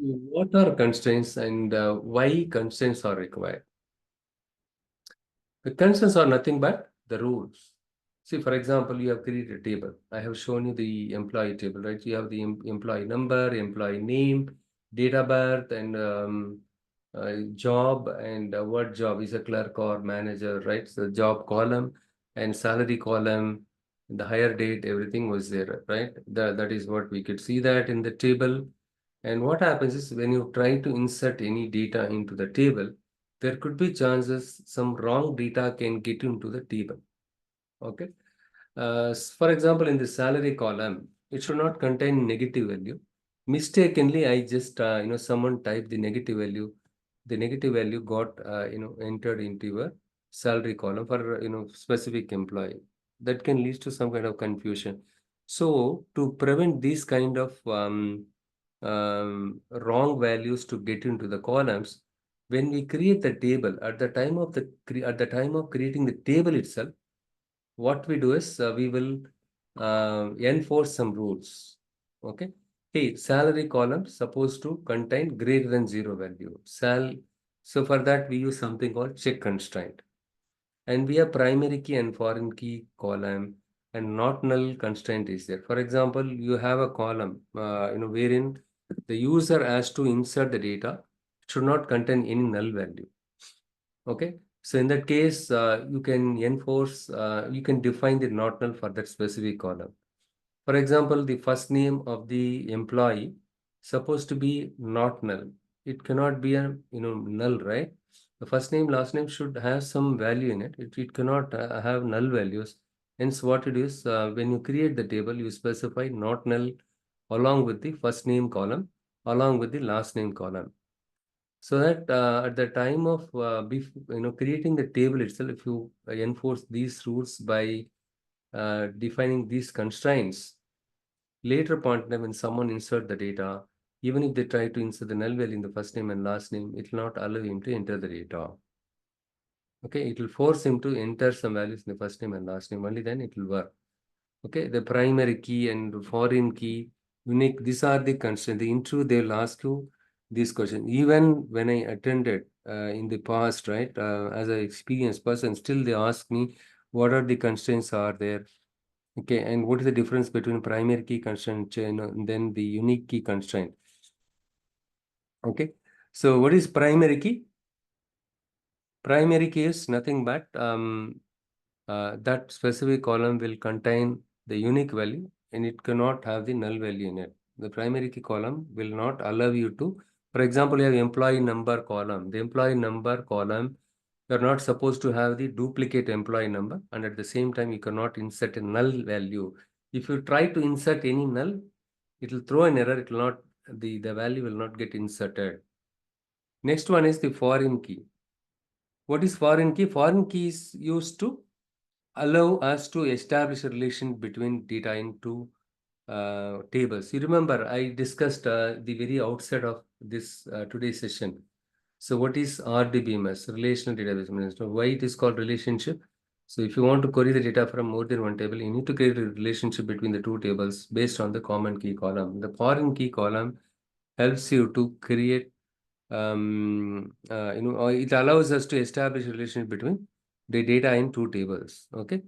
What are constraints and why constraints are required? The constraints are nothing but the rules. See, for example, you have created a table. I have shown you the employee table, right? You have the employee number, employee name, date of birth, and job, and what job is a clerk or manager, right? So job column and salary column, the hire date, everything was there, right? That is what we could see that in the table. And what happens is when you try to insert any data into the table, there could be chances some wrong data can get into the table. Okay. For example, in the salary column, it should not contain negative value. Mistakenly, I just someone typed the negative value. The negative value got entered into your salary column for specific employee. That can lead to some kind of confusion. So to prevent these kind of wrong values to get into the columns, when we create the table at the time of creating the table itself, what we do is we will enforce some rules. Okay. Hey, salary column supposed to contain greater than zero value. So for that we use something called check constraint. And we have primary key and foreign key column, and not null constraint is there. For example, you have a column wherein the user has to insert the data. It should not contain any null value. Okay. So in that case, you can define the not null for that specific column. For example, the first name of the employee supposed to be not null. It cannot be a null, right? The first name, last name should have some value in it. It cannot have null values. Hence, what it is, when you create the table, you specify not null along with the first name column, along with the last name column. So that at the time of creating the table itself, if you enforce these rules by defining these constraints, later point in time when someone insert the data, even if they try to insert the null value in the first name and last name, it will not allow him to enter the data. Okay, it will force him to enter some values in the first name and last name. Only then it will work. Okay, the primary key and foreign key, unique, these are the constraints. The interview, they will ask you this question. Even when I attended in the past, right, as an experienced person, still they ask me what are the constraints are there. Okay, and what is the difference between primary key constraint and then the unique key constraint? Okay, so what is primary key? Primary key is nothing but that specific column will contain the unique value and it cannot have the null value in it. The primary key column will not allow you to, for example, you have employee number column. The employee number column, you are not supposed to have the duplicate employee number, and at the same time, you cannot insert a null value. If you try to insert any null, it will throw an error. It will not, the value will not get inserted. Next one is the foreign key. What is foreign key? Foreign key is used to allow us to establish a relation between data in two tables. You remember I discussed the very outset of this today's session. So what is RDBMS, Relational Database Management? Why it is called relationship? So if you want to query the data from more than one table, you need to create a relationship between the two tables based on the common key column. The foreign key column helps you to create, it allows us to establish a relationship between the data in two tables. Okay.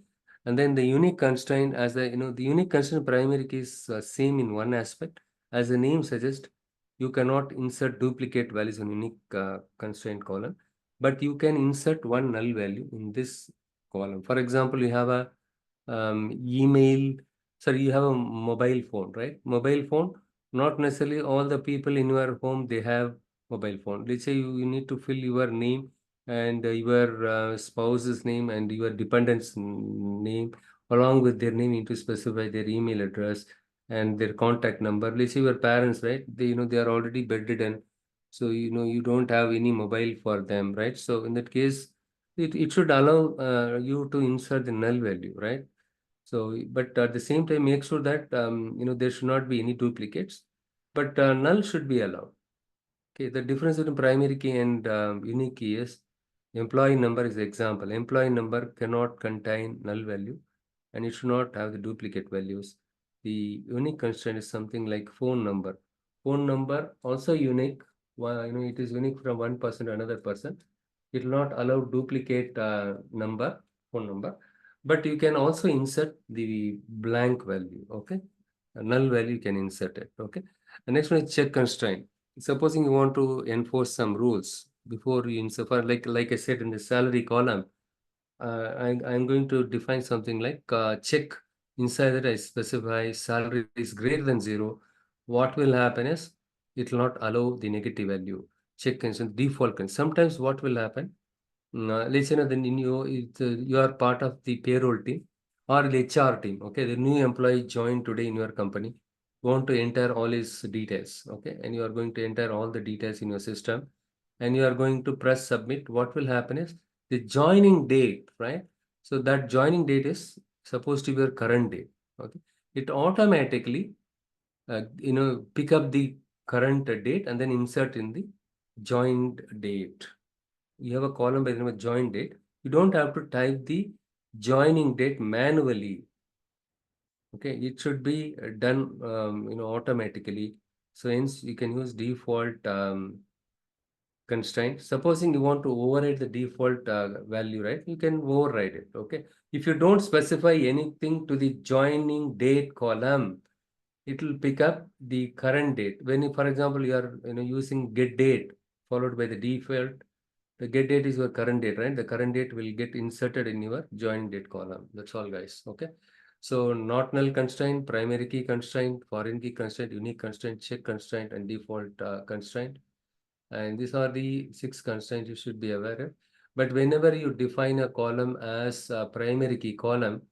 And then the unique constraint, as the unique constraint primary key is same in one aspect. As the name suggests, you cannot insert duplicate values in unique constraint column, but you can insert one null value in this column. For example, you have a email, sorry, you have a mobile phone, right? Mobile phone, not necessarily all the people in your home, they have mobile phone. Let's say you need to fill your name and your spouse's name and your dependent's name along with their name. You need to specify their email address and their contact number. Let's say your parents, right? They are already bedridden, so you don't have any mobile for them, right? So in that case, it should allow you to insert the null value, right? So, but at the same time, make sure that there should not be any duplicates, but null should be allowed. Okay, the difference between primary key and unique key is employee number is example. Employee number cannot contain null value and it should not have the duplicate values. The unique constraint is something like phone number. phone number also unique. It is unique from one person to another person. It will not allow duplicate phone number, but you can also insert the blank value. Okay, a null value you can insert it. Okay, the next one is check constraint. Supposing you want to enforce some rules before you insert, like I said in the salary column, I'm going to define something like check. Inside that I specify salary is greater than zero. What will happen is it will not allow the negative value. Check condition default condition. Sometimes what will happen? Let's say then you are part of the payroll team or the HR team. Okay, the new employee joined today in your company. Want to enter all his details. Okay, and you are going to enter all the details in your system, and you are going to press submit. What will happen is the joining date, right? So that joining date is supposed to be your current date. Okay, it automatically pick up the current date and then insert in the joined date. You have a column by the name of join date. You don't have to type the joining date manually. Okay, it should be done automatically. So hence you can use default constraint. Supposing you want to override the default value, right? You can override it. Okay, if you don't specify anything to the joining date column, it will pick up the current date. When you, for example, you are using get date followed by the default, the get date is your current date, right? The current date will get inserted in your join date column. That's all, guys. Okay. So not null constraint, primary key constraint, foreign key constraint, unique constraint, check constraint, and default constraint. And these are the 6 constraints you should be aware of. But whenever you define a column as a primary key column,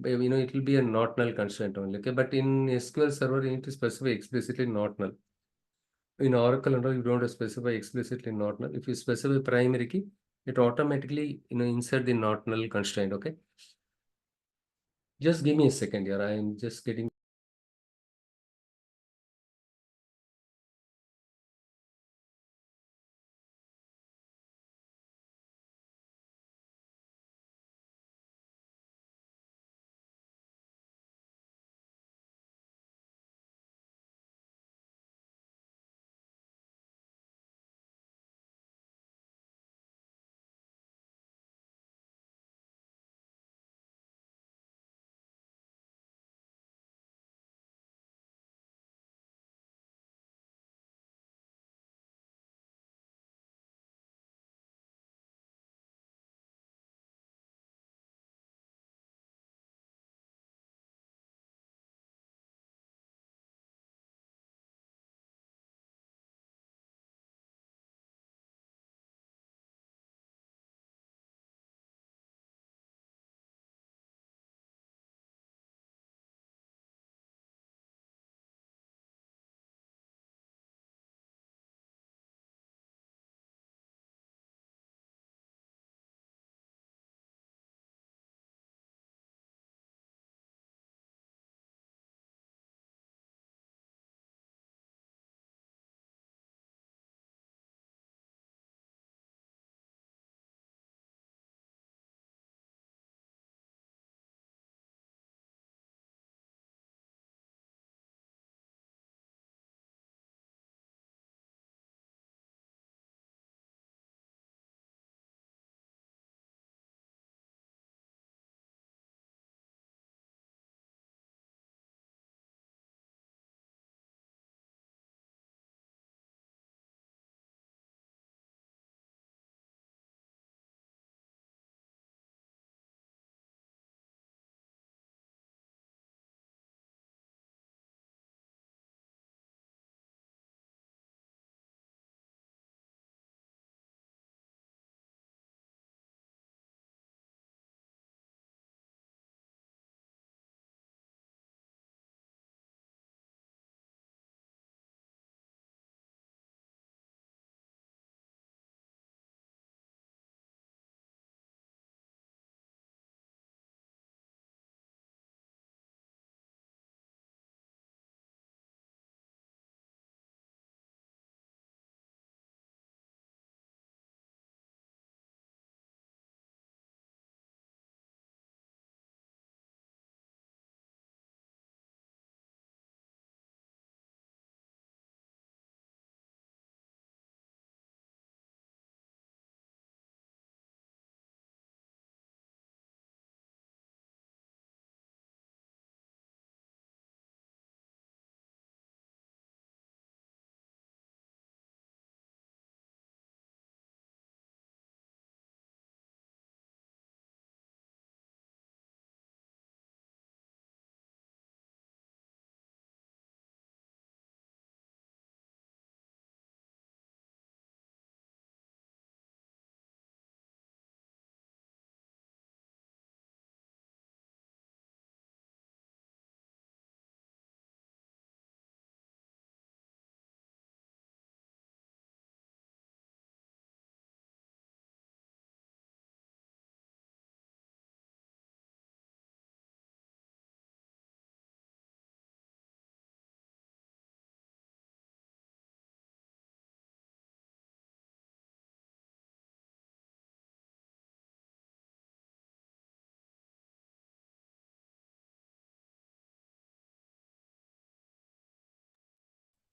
it will be a not null constraint only. Okay. But in SQL Server, you need to specify explicitly not null. In Oracle and all, you don't specify explicitly not null. If you specify primary key, it automatically insert the not null constraint. Okay, just give me a second here. I am just getting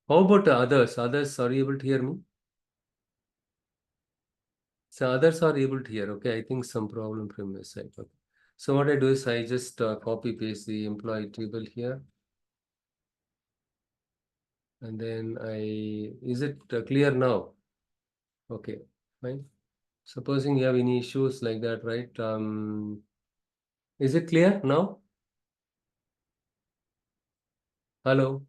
How about others? Others are you able to hear me? So others are able to hear. Okay, I think some problem from your side. Okay. So what I do is I just copy paste the employee table here, and then is it clear now? Okay, fine. Supposing you have any issues like that, right? Is it clear now? Hello?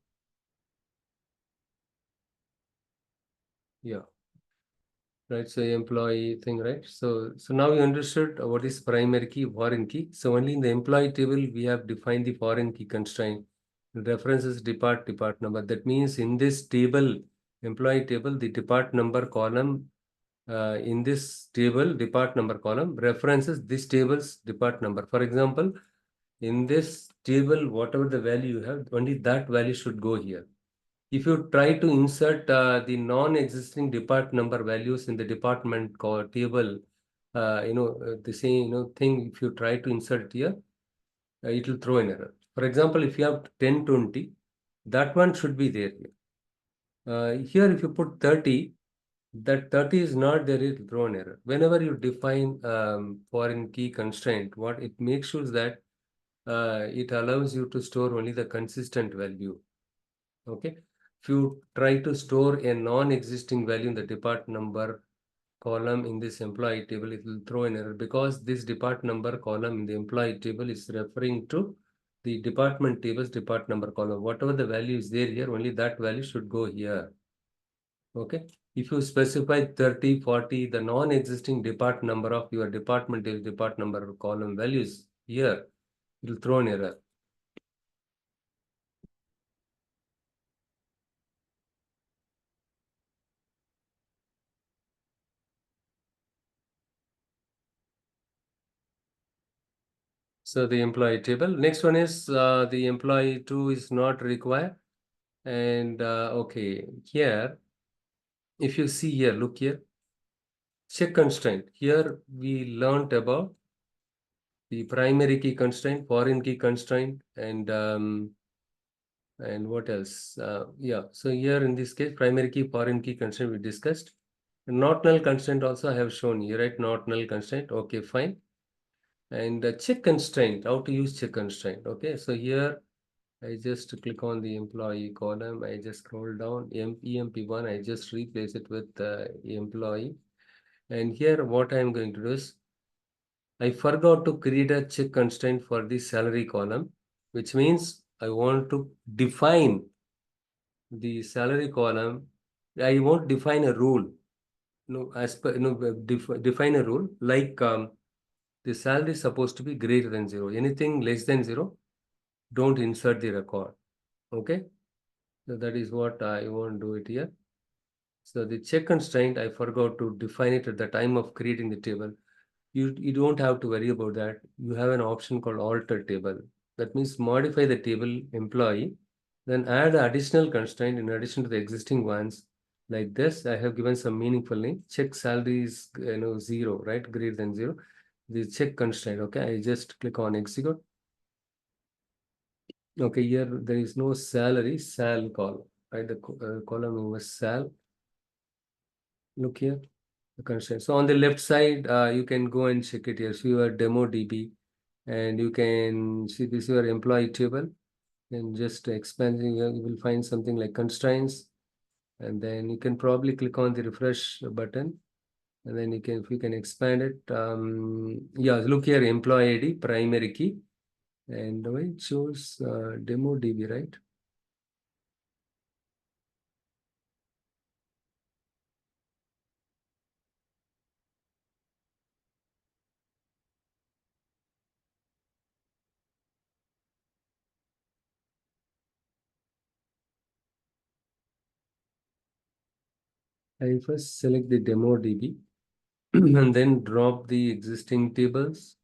Yeah, right. So employee thing, right? So now you understood what is primary key, foreign key. So only in the employee table, we have defined the foreign key constraint. References depart number. That means in this table, employee table, the depart number column, in this table, depart number column references this table's depart number. For example, in this table, whatever the value you have, only that value should go here. If you try to insert the non-existing depart number values in the department table, the same thing. If you try to insert here, it will throw an error. For example, if you have 1020, that one should be there here. Here, if you put 30, that 30 is not there, it will throw an error. Whenever you define foreign key constraint, what it makes sure that it allows you to store only the consistent value. Okay. If you try to store a non-existing value in the depart number column in this employee table, it will throw an error because this depart number column in the employee table is referring to the department table's depart number column. Whatever the value is there here, only that value should go here. Okay. If you specify 30, 40, the non-existing depart number of your department table depart number column values here, it will throw an error. So the employee table. Next one is the employee two is not required. And okay, here, if you see here, look here, check constraint. Here we learned about the primary key constraint, foreign key constraint, and what else? Yeah, so here in this case, primary key, foreign key constraint we discussed. Not null constraint also I have shown you, right? Not null constraint. Okay, fine. And check constraint, how to use check constraint. Okay, so here I just click on the employee column. I just scroll down EMP1. I just replace it with employee. And here what I am going to do is I forgot to create a check constraint for the salary column, which means I want to define the salary column. I won't define a rule. No, as per define a rule like the salary is supposed to be greater than zero. Anything less than zero, don't insert the record. Okay. So that is what I won't do it here. So the check constraint, I forgot to define it at the time of creating the table. You don't have to worry about that. You have an option called alter table. That means modify the table employee, then add additional constraint in addition to the existing ones. Like this, I have given some meaningful name. Check salary is zero, right? Greater than zero. The check constraint. Okay, I just click on execute. Okay, here there is no salary, sal column, right? The column name was sal. Look here, the constraint. So on the left side, you can go and check it here. So your demo DB, and you can see this is your employee table. And just expanding here, you will find something like constraints, and then you can probably click on the refresh button, and then if you can expand it. Yeah, look here, employee ID, primary key, and it shows demo DB, right? I first select the demo DB and then drop the existing tables.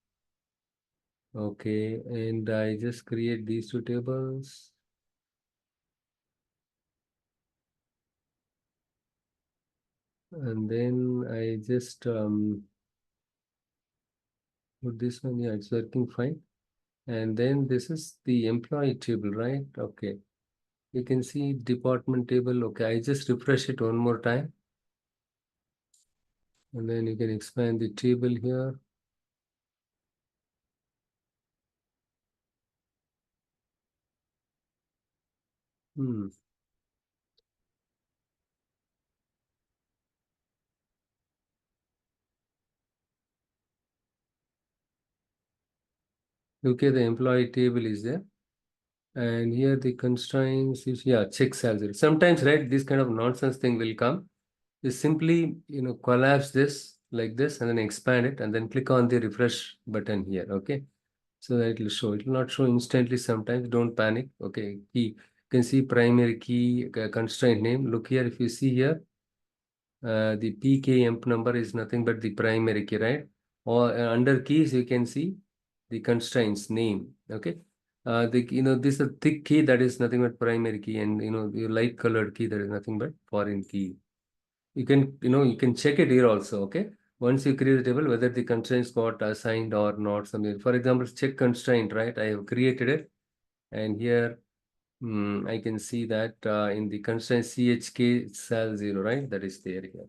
Okay, and I just create these two tables. And then I just put this one. Yeah, it's working fine. And then this is the employee table, right? Okay. You can see department table. Okay, I just refresh it one more time. And then you can expand the table here. Hmm. Okay, the employee table is there. And here the constraints is, yeah, check salary. Sometimes, right, this kind of nonsense thing will come. You simply, collapse this like this and then expand it and then click on the refresh button here. Okay. So that it will show. It will not show instantly sometimes. Don't panic. Okay. Key. You can see primary key, constraint name. Look here. If you see here, the PKEMP number is nothing but the primary key, right? Or under keys, you can see the constraints name. Okay. This is a thick key that is nothing but primary key, and the light colored key that is nothing but foreign key. You can check it here also. Okay. Once you create the table, whether the constraints got assigned or not, something. For example, check constraint, right? I have created it, and here I can see that in the constraint CHK cell 0, right? That is there here.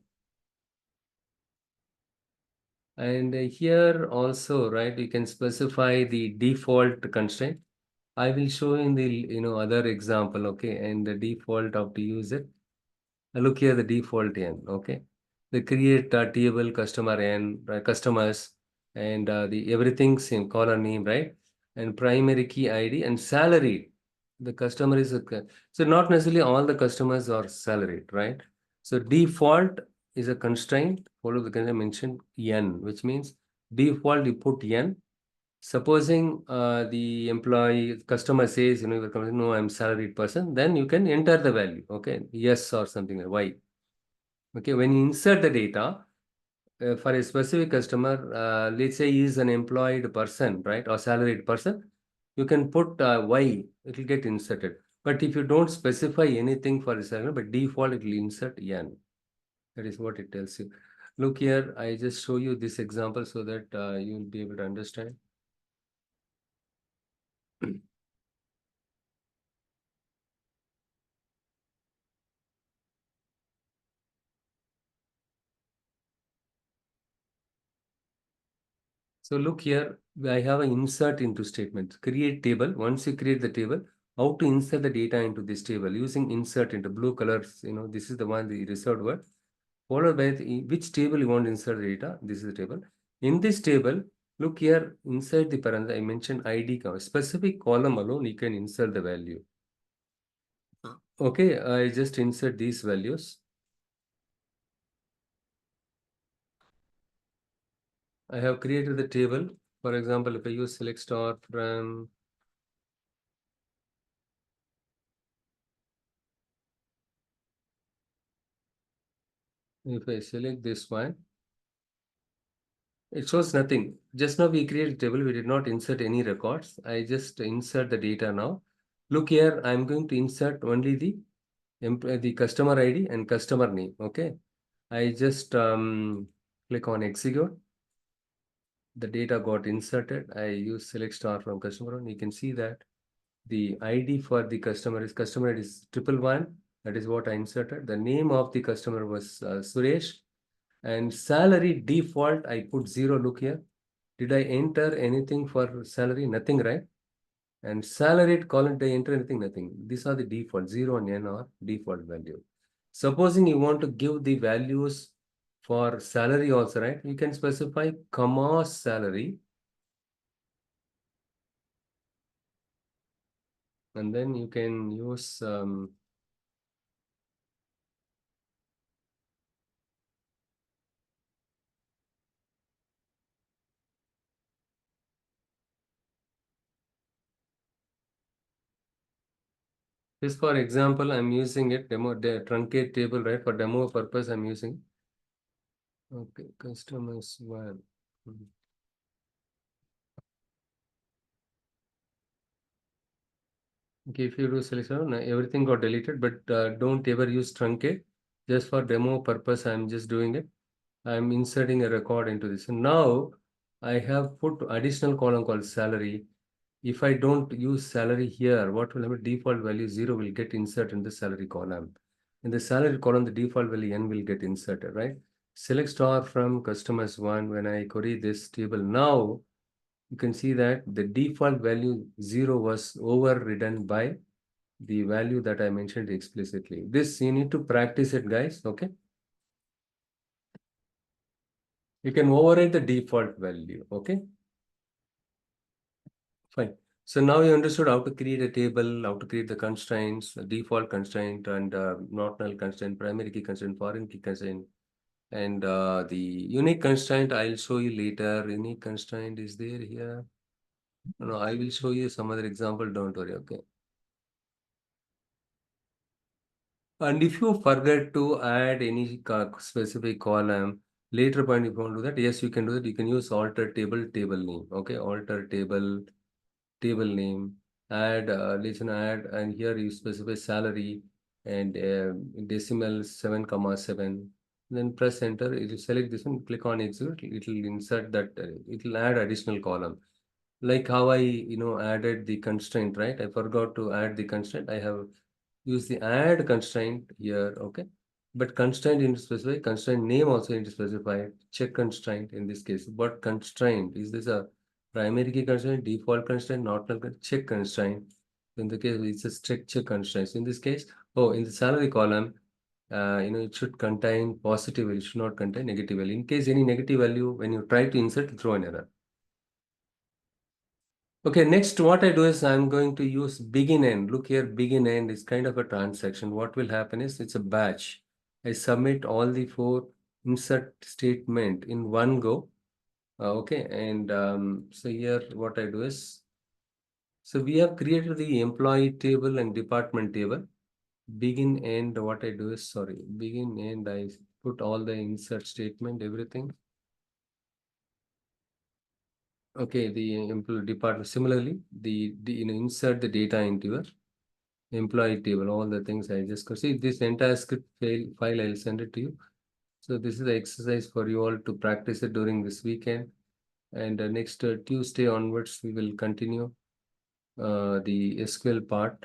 And here also, right, you can specify the default constraint. I will show in the other example, okay, and the default of to use it. Look here, the default n, okay. The create table customer n, customers, and the everything same column name, right, and primary key ID and salary. The customer is so not necessarily all the customers are salaried, right? So default is a constraint. Follow the constraint mentioned n, which means default you put n. Supposing the employee customer says, you're coming, no, I'm salaried person, then you can enter the value, okay, yes or something like y. Okay, when you insert the data for a specific customer, let's say he is an employed person, right, or salaried person, you can put y, it will get inserted. But if you don't specify anything for the salary, by default it will insert n. That is what it tells you. Look here, I just show you this example so that you will be able to understand. So look here, I have an insert into statement. Create table. Once you create the table, how to insert the data into this table using insert into blue colors. This is the one, the reserved word. Followed by which table you want to insert the data. This is the table. In this table, look here, inside the parenthesis, I mentioned ID specific column alone, you can insert the value. Okay, I just insert these values. I have created the table. For example, if I use select star from, if I select this one, it shows nothing. Just now we created a table. We did not insert any records. I just insert the data now. Look here, I'm going to insert only the customer ID and customer name. Okay. I just click on execute. The data got inserted. I use select star from customer one. You can see that the ID for the customer ID is 111. That is what I inserted. The name of the customer was Suresh. And salary default, I put 0. Look here. Did I enter anything for salary? Nothing, right? And salaried column, did I enter anything? Nothing. These are the default. 0 and n are default value. Supposing you want to give the values for salary also, right? You can specify comma salary. And then you can use this, for example, I'm using it truncate table, right? For demo purpose, I'm using. Okay, customers one. Okay, if you do selection, everything got deleted, but don't ever use truncate. Just for demo purpose, I'm just doing it. I'm inserting a record into this. So now I have put additional column called salary. If I don't use salary here, what will happen? Default value 0 will get inserted in the salary column. In the salary column, the default value n will get inserted, right? Select star from customers 1. When I query this table now, you can see that the default value 0 was overridden by the value that I mentioned explicitly. This you need to practice it, guys. Okay. You can override the default value. Okay. Fine. So now you understood how to create a table, how to create the constraints, the default constraint and not null constraint, primary key constraint, foreign key constraint, and the unique constraint I'll show you later. Unique constraint is there here. No, I will show you some other example. Don't worry. Okay. And if you forget to add any specific column, later point if you want to do that, yes, you can do that. You can use alter table, table name. Okay, alter table, table name, add, listen, add, and here you specify salary and decimal 7 comma 7. Then press enter. If you select this one, click on execute, it will insert that, it will add additional column. Like how I, added the constraint, right? I forgot to add the constraint. I have used the add constraint here, okay? But constraint in specify, constraint name also need to specify, check constraint in this case. What constraint? Is this a primary key constraint, default constraint, not null check constraint? In the case, it's a strict check constraint. So in this case, in the salary column, it should contain positive value, it should not contain negative value. In case any negative value, when you try to insert, throw an error. Okay, next what I do is I'm going to use begin end. Look here, begin end is kind of a transaction. What will happen is it's a batch. I submit all the 4 insert statement in one go. Okay, and so here what I do is, so we have created the employee table and department table. Begin end, what I do is, sorry, begin end, I put all the insert statement, everything. Okay, the employee department, similarly, the insert the data into your employee table, all the things I just could see. This entire script file, I'll send it to you. So this is the exercise for you all to practice it during this weekend. And next Tuesday onwards, we will continue the SQL part.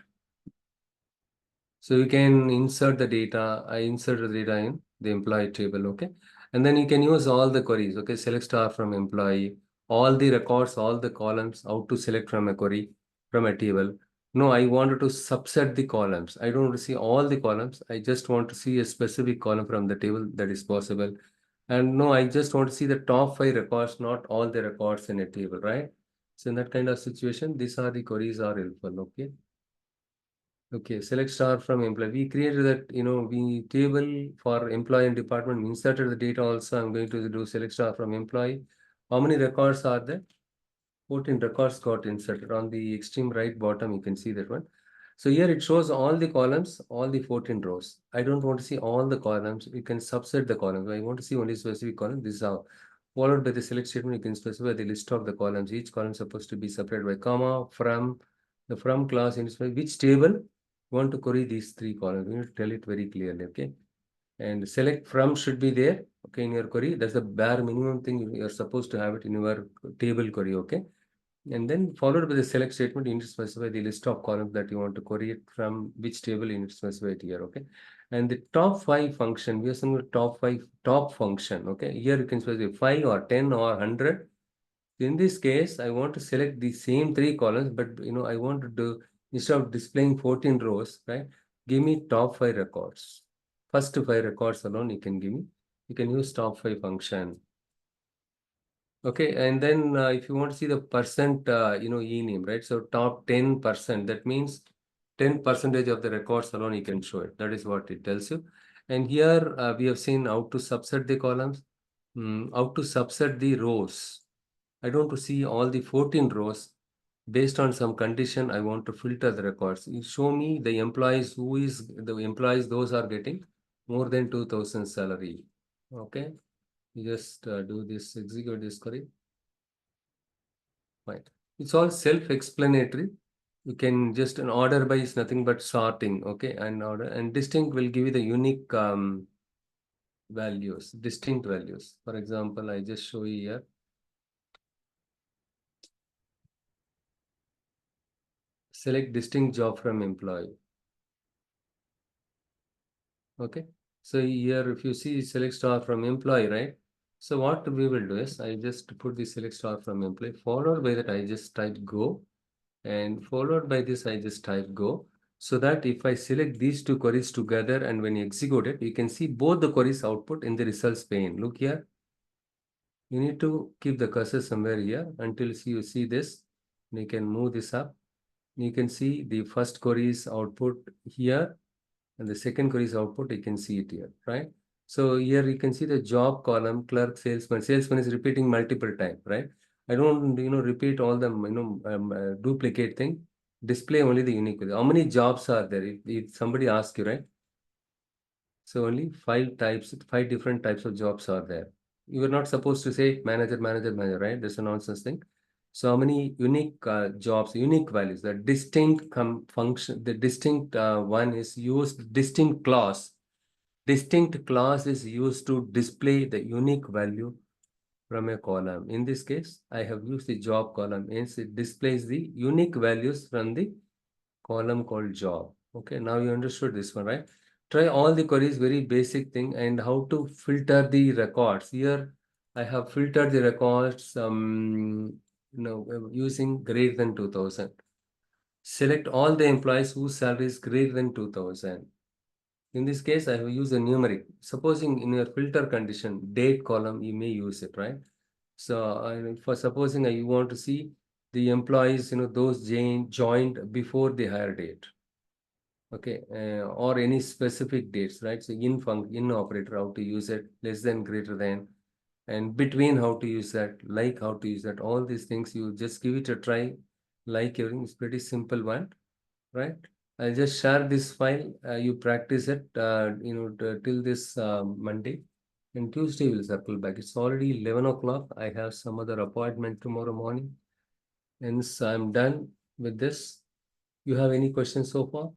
So you can insert the data. I insert the data in the employee table, okay? And then you can use all the queries, okay? Select star from employee, all the records, all the columns, how to select from a query, from a table. No, I wanted to subset the columns. I don't want to see all the columns. I just want to see a specific column from the table that is possible. And no, I just want to see the top 5 records, not all the records in a table, right? So in that kind of situation, these are the queries are helpful, okay? Okay, select star from employee. We created that, we table for employee and department, we inserted the data also. I'm going to do select star from employee. How many records are there? 14 records got inserted. On the extreme right bottom, you can see that one. So here it shows all the columns, all the 14 rows. I don't want to see all the columns. You can subset the columns. I want to see only specific column. This is how. Followed by the select statement, you can specify the list of the columns. Each column is supposed to be separated by comma, from, the from class, which table you want to query these 3 columns. You need to tell it very clearly, okay? And select from should be there, okay, in your query. That's the bare minimum thing you're supposed to have it in your table query, okay? And then followed by the select statement, you need to specify the list of columns that you want to query it from, which table you need to specify it here, okay? And the top 5 function, we are saying the top 5 top function, okay? Here you can specify 5 or 10 or 100. In this case, I want to select the same 3 columns, but I want to do, instead of displaying 14 rows, right? Give me top 5 records. First 5 records alone you can give me. You can use top 5 function. Okay, and then if you want to see the percent, e name, right? So top 10%, that means 10% of the records alone you can show it. That is what it tells you. And here we have seen how to subset the columns, how to subset the rows. I don't want to see all the 14 rows. Based on some condition, I want to filter the records. You show me the employees, the employees, those are getting more than 2,000 salary. Okay. You just do this, execute this query. Right. It's all self-explanatory. You can just an order by is nothing but sorting, okay, and order and distinct will give you the unique values, distinct values. For example, I just show you here. select distinct job from employee. Okay, so here if you see select star from employee, right? So what we will do is I just put the select star from employee, followed by that I just type go, and followed by this I just type go, so that if I select these two queries together and when you execute it, you can see both the queries output in the results pane. Look here, you need to keep the cursor somewhere here until you see this. You can move this up. You can see the first query's output here, and the second query's output, you can see it here, right? So here you can see the job column, clerk, salesman. Salesman is repeating multiple times, right? I don't, repeat all the, duplicate thing. Display only the unique value. How many jobs are there? If somebody asks you, right? So only five different types of jobs are there. You are not supposed to say manager, manager, manager, right? That's a nonsense thing. So how many unique jobs, unique values, the distinct function, the distinct one is used, distinct clause. Distinct clause is used to display the unique value from a column. In this case, I have used the job column. Hence, it displays the unique values from the column called job. Okay, now you understood this one, right? Try all the queries, very basic thing, and how to filter the records. Here, I have filtered the records, using greater than 2000. Select all the employees whose salary is greater than 2000. In this case, I have used a numeric. Supposing in your filter condition, date column, you may use it, right? So for supposing you want to see the employees, those joined before the hire date. Okay, or any specific dates, right? So in operator, how to use it, less than, greater than, and between, how to use that, like how to use that. All these things, you just give it a try. Like everything is pretty simple one, right? I'll just share this file. You practice it, till this Monday. And Tuesday we'll circle back. It's already 11 o'clock. I have some other appointment tomorrow morning. Hence, I'm done with this. You have any questions so far?